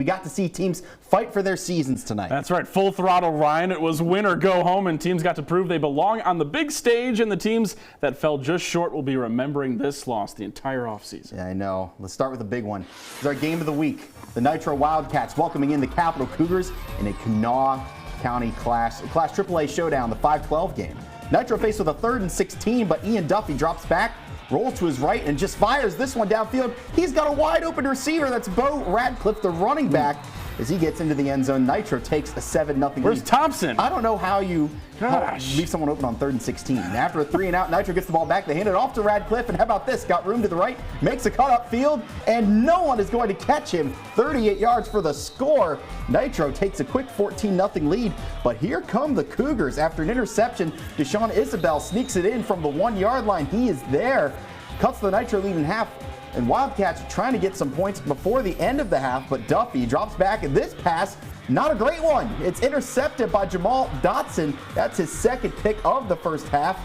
We got to see teams fight for their seasons tonight. That's right, full throttle, Ryan. It was win or go home, and teams got to prove they belong on the big stage, and the teams that fell just short will be remembering this loss the entire offseason. Yeah, I know. Let's start with the big one. It's our game of the week. The Nitro Wildcats welcoming in the Capital Cougars in a Kanawha County Class AAA showdown, the 5-12 game. Nitro faced with a 3rd and 16, but Ian Duffy drops back, rolls to his right, and just fires this one downfield. He's got a wide open receiver. That's Bo Radcliffe, the running back. As he gets into the end zone, Nitro takes a 7-0 lead. Where's Thompson? I don't know how you leave someone open on 3rd and 16. And after a 3-and-out, Nitro gets the ball back. They hand it off to Radcliffe, and how about this? Got room to the right, makes a cut up field, and no one is going to catch him. 38 yards for the score. Nitro takes a quick 14-0 lead, but here come the Cougars. After an interception, Deshaun Isabel sneaks it in from the 1-yard line. He is there, cuts the Nitro lead in half. And Wildcats are trying to get some points before the end of the half, but Duffy drops back, and this pass, not a great one. It's intercepted by Jamal Dotson. That's his second pick of the first half,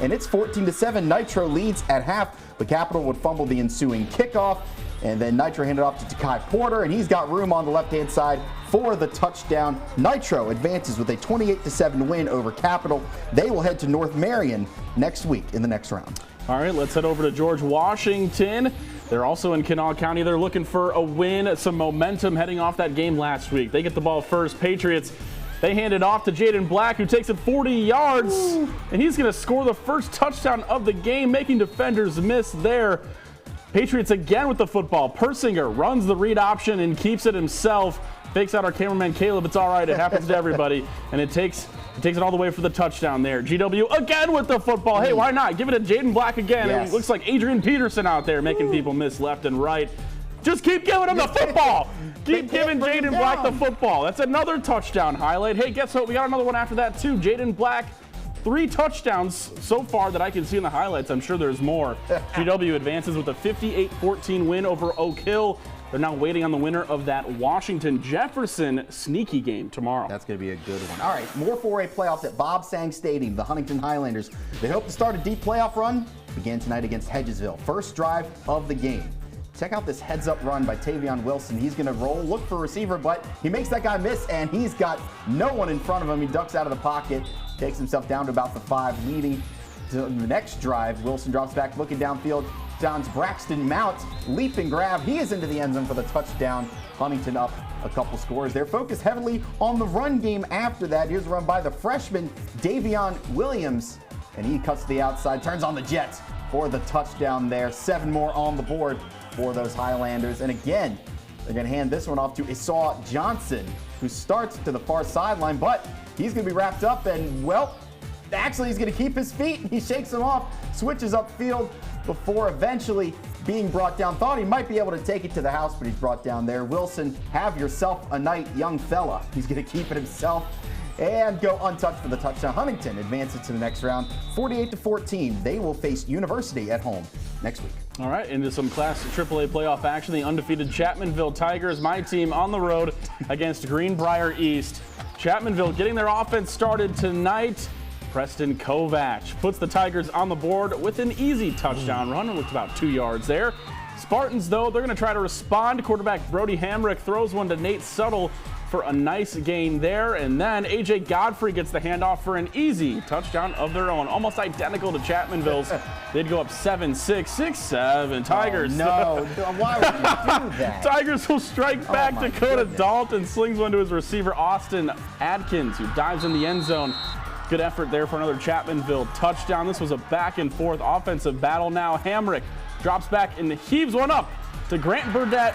and it's 14-7. Nitro leads at half, but Capital would fumble the ensuing kickoff, and then Nitro handed off to Takai Porter, and he's got room on the left-hand side for the touchdown. Nitro advances with a 28-7 win over Capital. They will head to North Marion next week in the next round. All right, let's head over to George Washington. They're also in Kanawha County. They're looking for a win, some momentum heading off that game last week. They get the ball first. Patriots, they hand it off to Jaden Black, who takes it 40 yards, and he's going to score the first touchdown of the game, making defenders miss there. Patriots again with the football. Persinger runs the read option and keeps it himself. Fakes out our cameraman Caleb. It's all right. It happens to everybody. And it takes it all the way for the touchdown there. GW again with the football. Hey, why not? Give it to Jaden Black again. Yes. It looks like Adrian Peterson out there making people miss left and right. Just keep giving him the football. Keep giving Jaden Black the football. That's another touchdown highlight. Hey, guess what? We got another one after that too. Jaden Black, 3 touchdowns so far that I can see in the highlights. I'm sure there's more. GW advances with a 58-14 win over Oak Hill. They're now waiting on the winner of that Washington-Jefferson sneaky game tomorrow. That's going to be a good one. All right, more 4A playoffs at Bob Sang Stadium. The Huntington Highlanders, they hope to start a deep playoff run. Begin tonight against Hedgesville. First drive of the game. Check out this heads-up run by Tavion Wilson. He's going to roll, look for a receiver, but he makes that guy miss, and he's got no one in front of him. He ducks out of the pocket, takes himself down to about the 5, leading to the next drive. Wilson drops back, looking downfield. John's Braxton Mount, leap and grab. He is into the end zone for the touchdown. Huntington up a couple scores. They're focused heavily on the run game after that. Here's a run by the freshman, Davion Williams, and he cuts to the outside, turns on the Jets for the touchdown there. 7 more on the board for those Highlanders. And again, they're going to hand this one off to Esau Johnson, who starts to the far sideline, but he's going to be wrapped up, and, well, actually he's going to keep his feet. He shakes him off, switches upfield before eventually being brought down. Thought he might be able to take it to the house, but he's brought down there. Wilson, have yourself a night, young fella. He's going to keep it himself and go untouched for the touchdown. Huntington advances to the next round, 48-14. They will face University at home next week. All right, into some Class AAA playoff action. The undefeated Chapmanville Tigers, my team, on the road against Greenbrier East. Chapmanville getting their offense started tonight. Preston Kovac puts the Tigers on the board with an easy touchdown run. It looked about 2 yards there. Spartans, though, they're going to try to respond. Quarterback Brody Hamrick throws one to Nate Suttle for a nice gain there. And then A.J. Godfrey gets the handoff for an easy touchdown of their own. Almost identical to Chapmanville's. They'd go up 7-6, 6-7. Tigers. Oh, no, why would you do that? Tigers will strike back. Dakota Dalton slings one to his receiver, Austin Adkins, who dives in the end zone. Good effort there for another Chapmanville touchdown. This was a back-and-forth offensive battle. Now Hamrick drops back and heaves one up to Grant Burdett,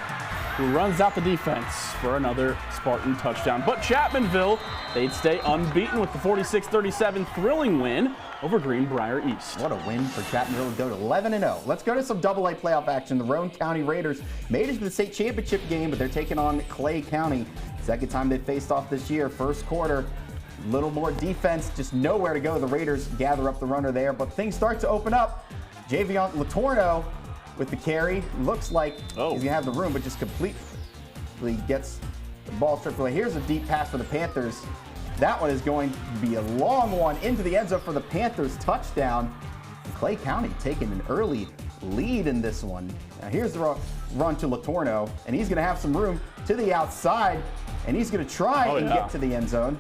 who runs out the defense for another Spartan touchdown. But Chapmanville, they'd stay unbeaten with the 46-37 thrilling win over Greenbrier East. What a win for Chapmanville to go to 11-0. Let's go to some AA playoff action. The Roane County Raiders made it to the state championship game, but they're taking on Clay County. Second time they faced off this year. First quarter, little more defense, just nowhere to go. The Raiders gather up the runner there, but things start to open up. Javion Latorno with the carry. Looks like he's going to have the room, but just completely gets the ball stripped away. Here's a deep pass for the Panthers. That one is going to be a long one into the end zone for the Panthers touchdown. Clay County taking an early lead in this one. Now here's the run to Latorno, and he's going to have some room to the outside, and he's going to try and get to the end zone.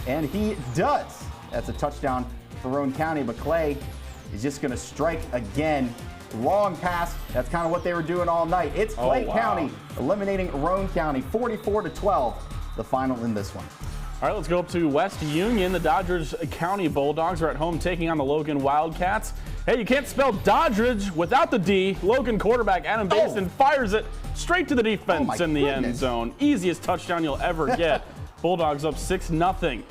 And he does. That's a touchdown for Roane County, but Clay is just going to strike again. Long pass. That's kind of what they were doing all night. It's Clay County eliminating Roane County 44-12, the final in this one. All right, let's go up to West Union. The Doddridge County Bulldogs are at home taking on the Logan Wildcats. Hey, you can't spell Doddridge without the D. Logan quarterback Adam Basin fires it straight to the defense in the end zone. Easiest touchdown you'll ever get. Bulldogs up 6-0.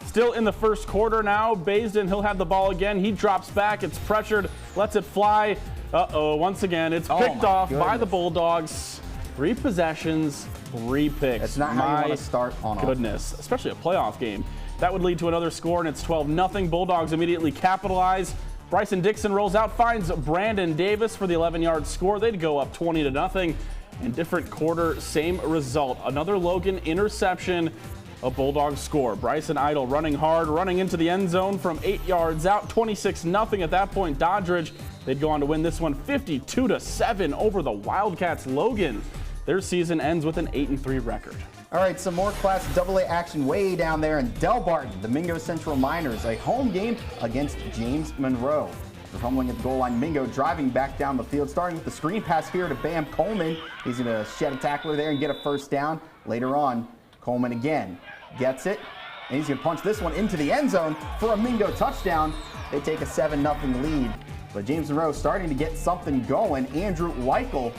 Still in the first quarter now. Basin, he'll have the ball again. He drops back. It's pressured. Lets it fly. Once again, it's picked off by the Bulldogs. 3 possessions, 3 picks. That's not how you want to start on goodness, especially a playoff game. That would lead to another score, and it's 12-0. Bulldogs immediately capitalize. Bryson Dixon rolls out, finds Brandon Davis for the 11-yard score. They'd go up 20-0. In different quarter, same result. Another Logan interception, a Bulldog score. Bryson Idle running hard, running into the end zone from 8 yards out. 26-0 at that point. Doddridge, they'd go on to win this one 52-7 over the Wildcats. Logan, their season ends with an 8-3 record. All right, some more Class AA action way down there in Delbarton. The Mingo Central Miners, a home game against James Monroe. After fumbling at the goal line, Mingo driving back down the field, starting with the screen pass here to Bam Coleman. He's going to shed a tackler there and get a first down. Later on, Coleman again gets it, and he's going to punch this one into the end zone for a Mingo touchdown. They take a 7-0 lead, but James Monroe starting to get something going. Andrew Weichel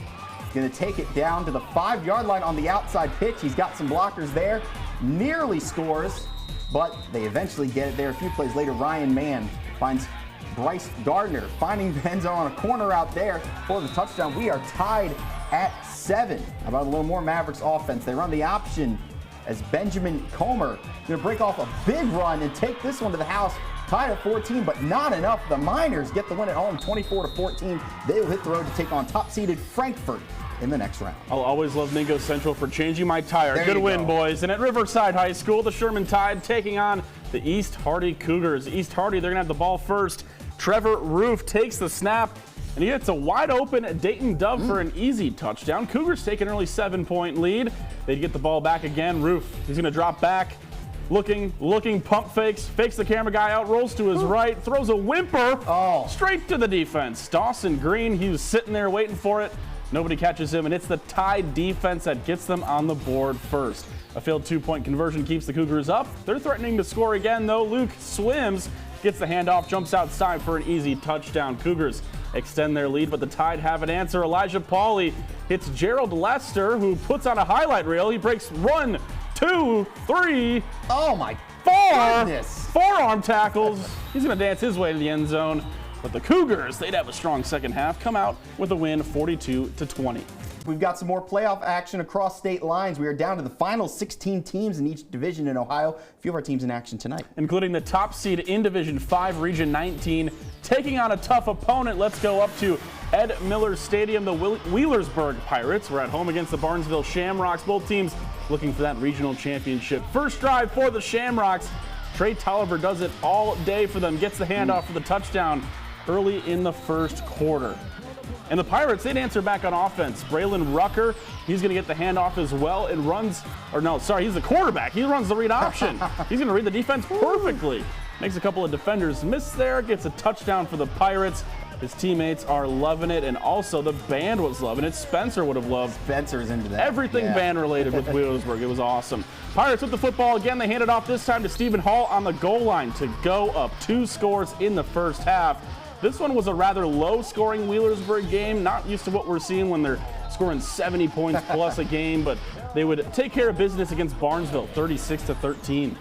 going to take it down to the 5-yard line on the outside pitch. He's got some blockers there, nearly scores, but they eventually get it there. A few plays later, Ryan Mann finds Bryce Gardner, finding the end zone on a corner out there for the touchdown. We are tied at 7. How about a little more Mavericks offense? They run the option as Benjamin Comer going to break off a big run and take this one to the house. Tied at 14, but not enough. The Miners get the win at home, 24-14. They will hit the road to take on top-seeded Frankfort in the next round. I'll always love Mingo Central for changing my tire. Good win, boys. And at Riverside High School, the Sherman Tide taking on the East Hardy Cougars. East Hardy, they're going to have the ball first. Trevor Roof takes the snap, and he hits a wide-open Dayton Dove for an easy touchdown. Cougars take an early 7-point lead. They get the ball back again. Roof, he's going to drop back. Looking, pump fakes the camera guy out, rolls to his right, throws a whimper straight to the defense. Dawson Green, he was sitting there waiting for it. Nobody catches him, and it's the Tide defense that gets them on the board first. A failed 2-point conversion keeps the Cougars up. They're threatening to score again, though. Luke swims, gets the handoff, jumps outside for an easy touchdown. Cougars extend their lead, but the Tide have an answer. Elijah Pauly hits Gerald Lester, who puts on a highlight reel. He breaks 1, 2, 3. Oh my 4 goodness. Forearm tackles. He's going to dance his way to the end zone. But the Cougars, they'd have a strong second half, come out with a win 42-20. We've got some more playoff action across state lines. We are down to the final 16 teams in each division in Ohio. A few of our teams in action tonight, including the top seed in Division 5, Region 19, taking on a tough opponent. Let's go up to Ed Miller Stadium. The Wheelersburg Pirates were at home against the Barnesville Shamrocks. Both teams looking for that regional championship. First drive for the Shamrocks. Trey Tolliver does it all day for them. Gets the handoff for the touchdown early in the first quarter. And the Pirates, they'd answer back on offense. Braylon Rucker, he's going to get the handoff as well and runs, he's the quarterback. He runs the read option. He's going to read the defense perfectly. Makes a couple of defenders miss there, gets a touchdown for the Pirates. His teammates are loving it, and also the band was loving it. Spencer would have loved Spencer's into that. Everything band-related with Wheelersburg. It was awesome. Pirates with the football again. They hand it off this time to Stephen Hall on the goal line to go up 2 scores in the first half. This one was a rather low-scoring Wheelersburg game, not used to what we're seeing when they're scoring 70 points plus a game, but they would take care of business against Barnesville, 36-13.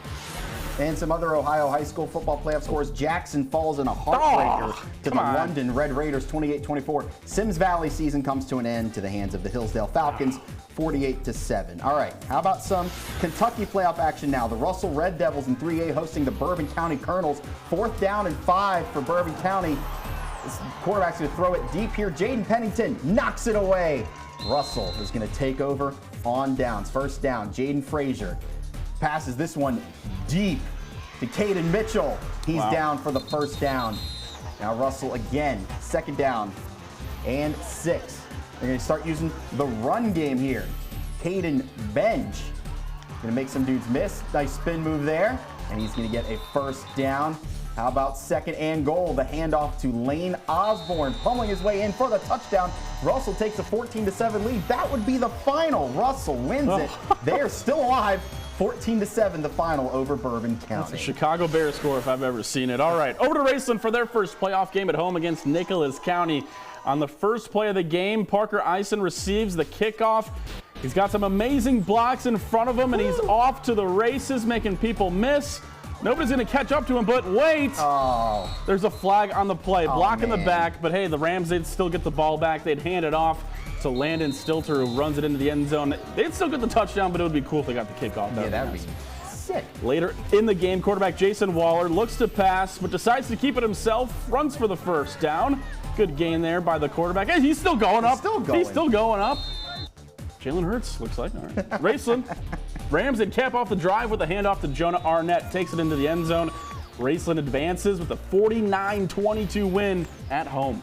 And some other Ohio high school football playoff scores. Jackson falls in a heartbreaker to the London Red Raiders, 28-24. Sims Valley season comes to an end to the hands of the Hillsdale Falcons, 48-7. All right, how about some Kentucky playoff action now? The Russell Red Devils in 3A hosting the Bourbon County Colonels. 4th down and 5 for Bourbon County. This quarterback's going to throw it deep here. Jaden Pennington knocks it away. Russell is going to take over on downs. First down, Jaden Frazier passes this one deep to Caden Mitchell. He's down for the first down. Now Russell again, second down. and 6. They're going to start using the run game here. Caden Benj going to make some dudes miss. Nice spin move there, and he's going to get a first down. How about 2nd and goal? The handoff to Lane Osborne, pummeling his way in for the touchdown. Russell takes a 14-7 lead. That would be the final. Russell wins it. They are still alive. 14-7, the final over Bourbon County. That's a Chicago Bears score if I've ever seen it. All right, over to Raceland for their first playoff game at home against Nicholas County. On the first play of the game, Parker Eisen receives the kickoff. He's got some amazing blocks in front of him, and he's off to the races, making people miss. Nobody's going to catch up to him, but wait. Oh. There's a flag on the play. Block in the back, but hey, the Rams, they'd still get the ball back. They'd hand it off to Landon Stilter, who runs it into the end zone. They'd still get the touchdown, but it would be cool if they got the kickoff. Yeah, that would be sick. Later in the game, quarterback Jason Waller looks to pass, but decides to keep it himself, runs for the first down. Good gain there by the quarterback. Hey, he's still going up. He's still going up. Jalen Hurts, looks like. All right. Raceland. Rams, they'd cap off the drive with a handoff to Jonah Arnett. Takes it into the end zone. Raceland advances with a 49-22 win at home.